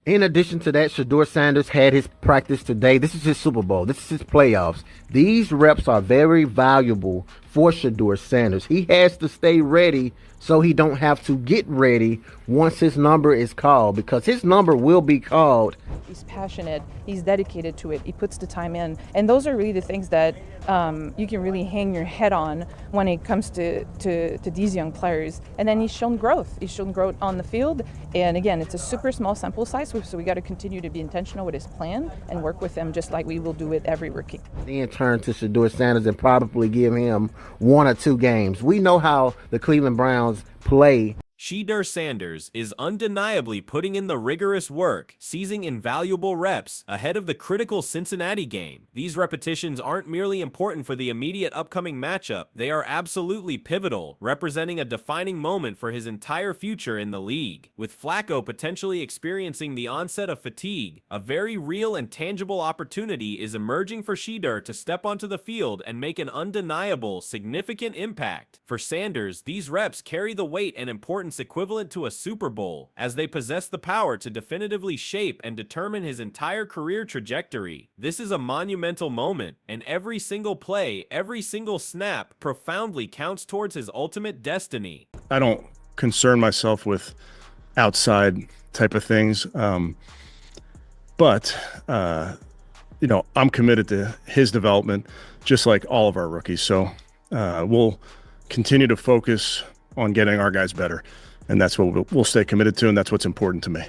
In addition to that, Shedeur Sanders had his practice today. This is his Super Bowl. This is his playoffs. These reps are very valuable for Shedeur Sanders. He has to stay ready so he don't have to get ready once his number is called, because his number will be called. He's passionate, he's dedicated to it, he puts the time in. And those are really the things that you can really hang your head on when it comes to these young players. And then he's shown growth. He's shown growth on the field. And again, it's a super small sample size, so we got to continue to be intentional with his plan and work with him just like we will do with every rookie. Then turn to Shedeur Sanders and probably give him 1 or 2 games. We know how the Cleveland Browns play. Shedeur Sanders is undeniably putting in the rigorous work, seizing invaluable reps ahead of the critical Cincinnati game. These repetitions aren't merely important for the immediate upcoming matchup, they are absolutely pivotal, representing a defining moment for his entire future in the league. With Flacco potentially experiencing the onset of fatigue, a very real and tangible opportunity is emerging for Shedeur to step onto the field and make an undeniable, significant impact. For Sanders, these reps carry the weight and importance equivalent to a Super Bowl, as they possess the power to definitively shape and determine his entire career trajectory. This is a monumental moment, and every single play, every single snap, profoundly counts towards his ultimate destiny. I don't concern myself with outside type of things, but I'm committed to his development, just like all of our rookies. So we'll continue to focus on getting our guys better. And that's what we'll stay committed to, and that's what's important to me.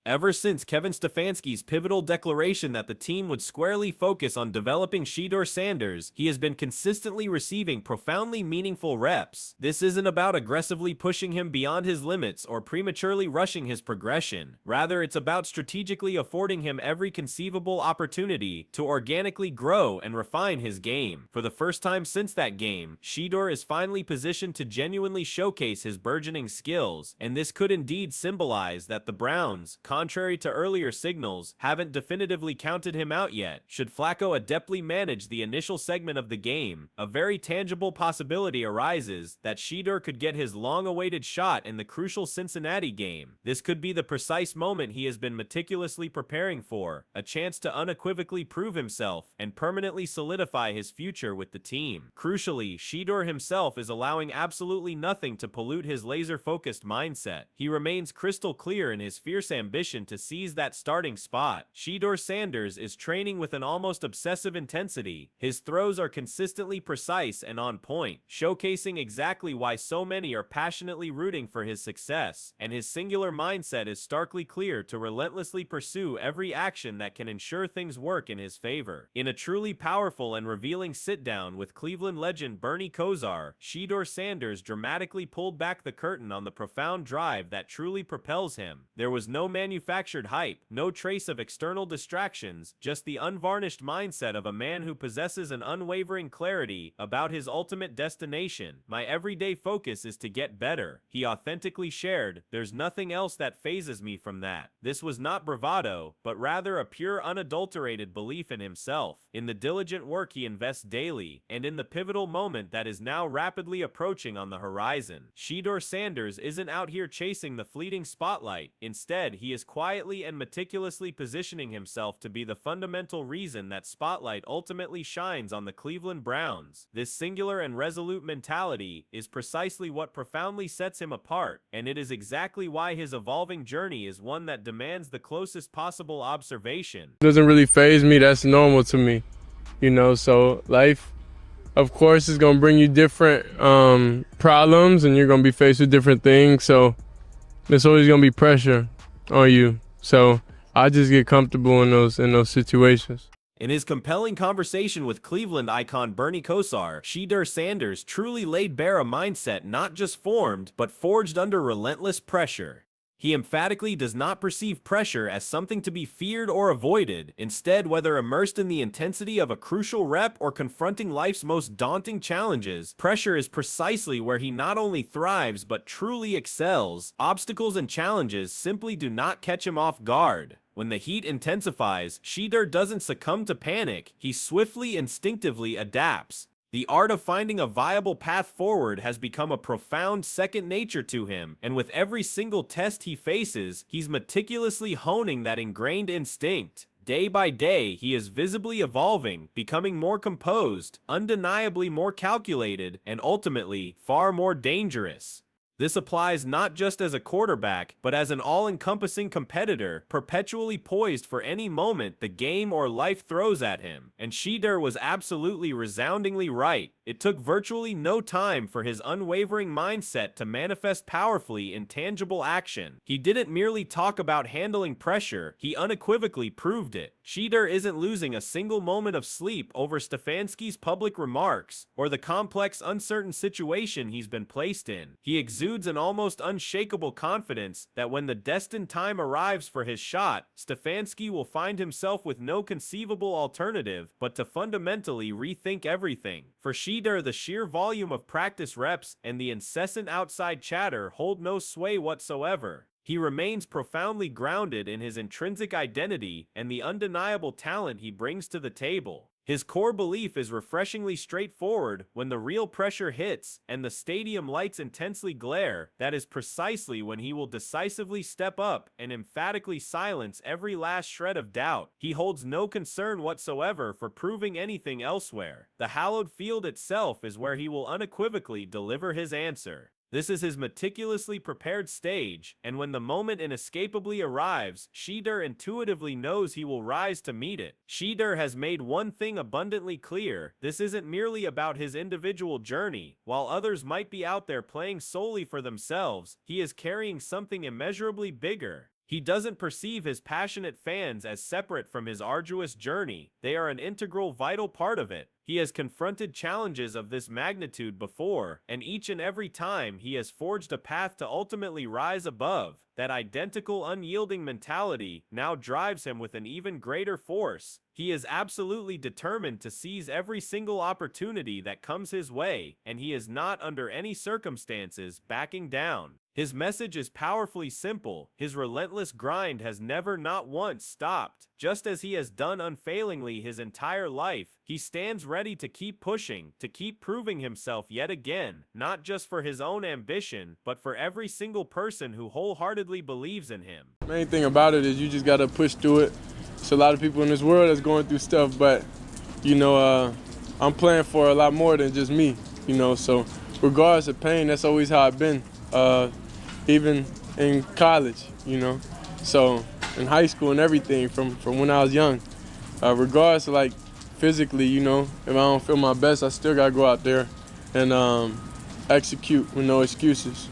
Ever since Kevin Stefanski's pivotal declaration that the team would squarely focus on developing Shedeur Sanders, he has been consistently receiving profoundly meaningful reps. This isn't about aggressively pushing him beyond his limits or prematurely rushing his progression. Rather, it's about strategically affording him every conceivable opportunity to organically grow and refine his game. For the first time since that game, Shedeur is finally positioned to genuinely showcase his burgeoning skills, and this could indeed symbolize that the Browns, contrary to earlier signals, haven't definitively counted him out yet. Should Flacco adeptly manage the initial segment of the game, a very tangible possibility arises that Shedeur could get his long-awaited shot in the crucial Cincinnati game. This could be the precise moment he has been meticulously preparing for, a chance to unequivocally prove himself and permanently solidify his future with the team. Crucially, Shedeur himself is allowing absolutely nothing to pollute his laser-focused mindset. He remains crystal clear in his fierce ambition to seize that starting spot. Shedeur Sanders is training with an almost obsessive intensity. His throws are consistently precise and on point, showcasing exactly why so many are passionately rooting for his success, and his singular mindset is starkly clear to relentlessly pursue every action that can ensure things work in his favor. In a truly powerful and revealing sit-down with Cleveland legend Bernie Kosar, Shedeur Sanders dramatically pulled back the curtain on the profound drive that truly propels him. There was no manufactured hype, no trace of external distractions, just the unvarnished mindset of a man who possesses an unwavering clarity about his ultimate destination. My everyday focus is to get better, he authentically shared. There's nothing else that phases me from that. This was not bravado, but rather a pure unadulterated belief in himself, in the diligent work he invests daily, and in the pivotal moment that is now rapidly approaching on the horizon. Shedeur Sanders isn't out here chasing the fleeting spotlight. Instead, he is quietly and meticulously positioning himself to be the fundamental reason that spotlight ultimately shines on the Cleveland Browns. This singular and resolute mentality is precisely what profoundly sets him apart, and it is exactly why his evolving journey is one that demands the closest possible observation. It doesn't really faze me. That's normal to me, so life, of course, is going to bring you different problems, and you're going to be faced with different things, so there's always going to be pressure on you. So I just get comfortable in those situations. In his compelling conversation with Cleveland icon Bernie Kosar, Shedeur Sanders truly laid bare a mindset not just formed, but forged under relentless pressure. He emphatically does not perceive pressure as something to be feared or avoided. Instead, whether immersed in the intensity of a crucial rep or confronting life's most daunting challenges, pressure is precisely where he not only thrives but truly excels. Obstacles and challenges simply do not catch him off guard. When the heat intensifies, Shedeur doesn't succumb to panic. He swiftly, instinctively adapts. The art of finding a viable path forward has become a profound second nature to him, and with every single test he faces, he's meticulously honing that ingrained instinct. Day by day, he is visibly evolving, becoming more composed, undeniably more calculated, and ultimately far more dangerous. This applies not just as a quarterback, but as an all-encompassing competitor, perpetually poised for any moment the game or life throws at him. And Shedeur was absolutely resoundingly right. It took virtually no time for his unwavering mindset to manifest powerfully in tangible action. He didn't merely talk about handling pressure, he unequivocally proved it. Shedeur isn't losing a single moment of sleep over Stefanski's public remarks, or the complex, uncertain situation he's been placed in. He exudes an almost unshakable confidence that when the destined time arrives for his shot, Stefanski will find himself with no conceivable alternative but to fundamentally rethink everything. For Shedeur, the sheer volume of practice reps and the incessant outside chatter hold no sway whatsoever. He remains profoundly grounded in his intrinsic identity and the undeniable talent he brings to the table. His core belief is refreshingly straightforward: when the real pressure hits and the stadium lights intensely glare, that is precisely when he will decisively step up and emphatically silence every last shred of doubt. He holds no concern whatsoever for proving anything elsewhere. The hallowed field itself is where he will unequivocally deliver his answer. This is his meticulously prepared stage, and when the moment inescapably arrives, Shedeur intuitively knows he will rise to meet it. Shedeur has made one thing abundantly clear: this isn't merely about his individual journey. While others might be out there playing solely for themselves, he is carrying something immeasurably bigger. He doesn't perceive his passionate fans as separate from his arduous journey. They are an integral, vital part of it. He has confronted challenges of this magnitude before, and each and every time he has forged a path to ultimately rise above. That identical, unyielding mentality now drives him with an even greater force. He is absolutely determined to seize every single opportunity that comes his way, and he is not under any circumstances backing down. His message is powerfully simple. His relentless grind has never, not once, stopped. Just as he has done unfailingly his entire life, he stands ready to keep pushing, to keep proving himself yet again, not just for his own ambition, but for every single person who wholeheartedly believes in him. The main thing about it is you just got to push through it. There's a lot of people in this world that's going through stuff, but, I'm playing for a lot more than just me, so regardless of pain, that's always how I've been, even in college, so in high school and everything from when I was young. Regardless of, physically, if I don't feel my best, I still got to go out there and execute with no excuses.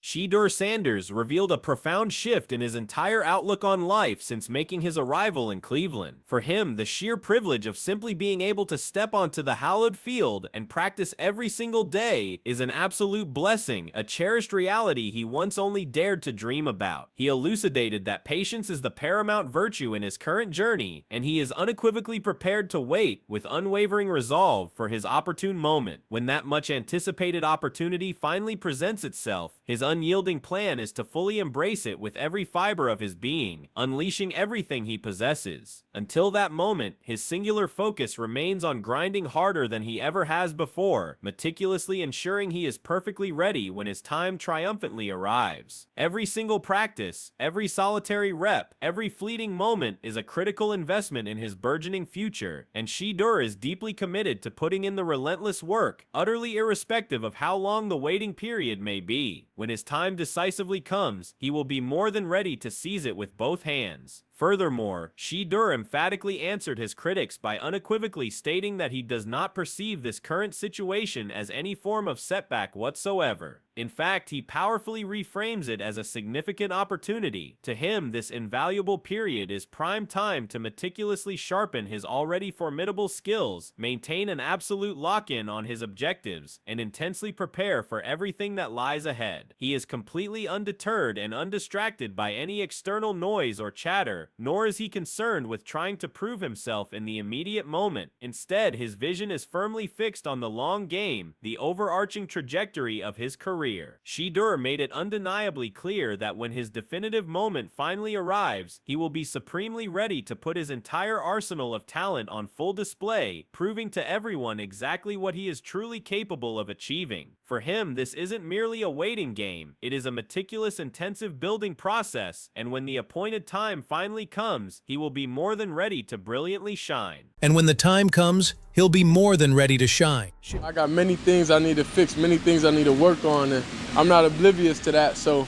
Shedeur Sanders revealed a profound shift in his entire outlook on life since making his arrival in Cleveland. For him, the sheer privilege of simply being able to step onto the hallowed field and practice every single day is an absolute blessing, a cherished reality he once only dared to dream about. He elucidated that patience is the paramount virtue in his current journey, and he is unequivocally prepared to wait with unwavering resolve for his opportune moment. When that much anticipated opportunity finally presents itself, his unyielding plan is to fully embrace it with every fiber of his being, unleashing everything he possesses. Until that moment, his singular focus remains on grinding harder than he ever has before, meticulously ensuring he is perfectly ready when his time triumphantly arrives. Every single practice, every solitary rep, every fleeting moment is a critical investment in his burgeoning future, and Shedeur is deeply committed to putting in the relentless work, utterly irrespective of how long the waiting period may be. When his time decisively comes, he will be more than ready to seize it with both hands. Furthermore, Shedeur emphatically answered his critics by unequivocally stating that he does not perceive this current situation as any form of setback whatsoever. In fact, he powerfully reframes it as a significant opportunity. To him, this invaluable period is prime time to meticulously sharpen his already formidable skills, maintain an absolute lock-in on his objectives, and intensely prepare for everything that lies ahead. He is completely undeterred and undistracted by any external noise or chatter, nor is he concerned with trying to prove himself in the immediate moment. Instead, his vision is firmly fixed on the long game, the overarching trajectory of his career. career. Shedeur made it undeniably clear that when his definitive moment finally arrives, he will be supremely ready to put his entire arsenal of talent on full display, proving to everyone exactly what he is truly capable of achieving. For him, this isn't merely a waiting game, it is a meticulous, intensive building process, and when the appointed time finally comes, he will be more than ready to brilliantly shine. And when the time comes, he'll be more than ready to shine. I got many things I need to fix, many things I need to work on, and I'm not oblivious to that. So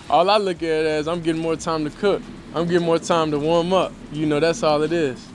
all I look at it as I'm getting more time to cook. I'm getting more time to warm up. You know, that's all it is.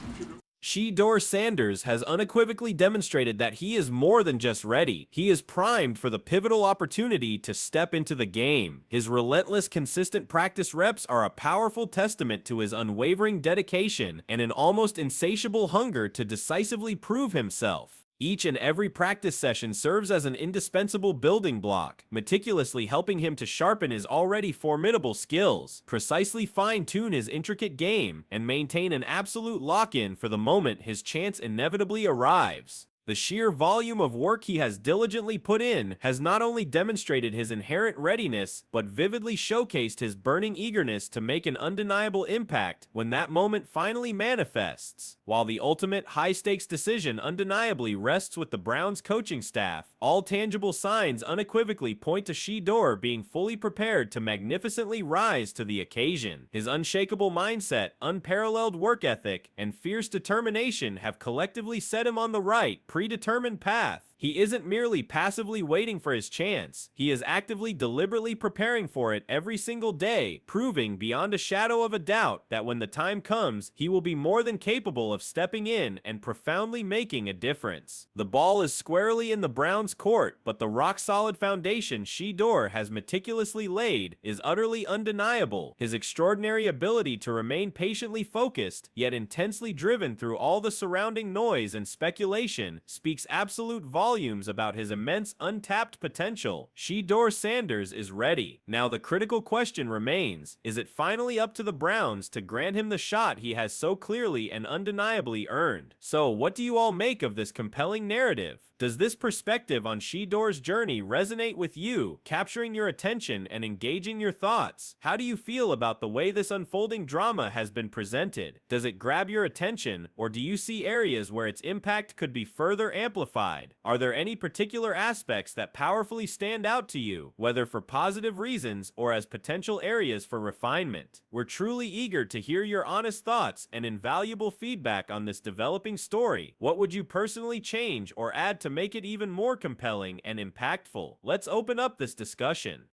Shedeur Sanders has unequivocally demonstrated that he is more than just ready. He is primed for the pivotal opportunity to step into the game. His relentless, consistent practice reps are a powerful testament to his unwavering dedication and an almost insatiable hunger to decisively prove himself. Each and every practice session serves as an indispensable building block, meticulously helping him to sharpen his already formidable skills, precisely fine-tune his intricate game, and maintain an absolute lock-in for the moment his chance inevitably arrives. The sheer volume of work he has diligently put in has not only demonstrated his inherent readiness, but vividly showcased his burning eagerness to make an undeniable impact when that moment finally manifests. While the ultimate high-stakes decision undeniably rests with the Browns' coaching staff, all tangible signs unequivocally point to Shedeur being fully prepared to magnificently rise to the occasion. His unshakable mindset, unparalleled work ethic, and fierce determination have collectively set him on the right, predetermined path. He isn't merely passively waiting for his chance. He is actively, deliberately preparing for it every single day, proving beyond a shadow of a doubt that when the time comes, he will be more than capable of stepping in and profoundly making a difference. The ball is squarely in the Browns' court, but the rock-solid foundation Shedeur has meticulously laid is utterly undeniable. His extraordinary ability to remain patiently focused, yet intensely driven through all the surrounding noise and speculation, speaks absolute volumes about his immense untapped potential. Shedeur Sanders is ready. Now the critical question remains, is it finally up to the Browns to grant him the shot he has so clearly and undeniably earned? So what do you all make of this compelling narrative? Does this perspective on Shedeur's journey resonate with you, capturing your attention and engaging your thoughts? How do you feel about the way this unfolding drama has been presented? Does it grab your attention, or do you see areas where its impact could be further amplified? Are there any particular aspects that powerfully stand out to you, whether for positive reasons or as potential areas for refinement? We're truly eager to hear your honest thoughts and invaluable feedback on this developing story. What would you personally change or add to make it even more compelling and impactful? Let's open up this discussion.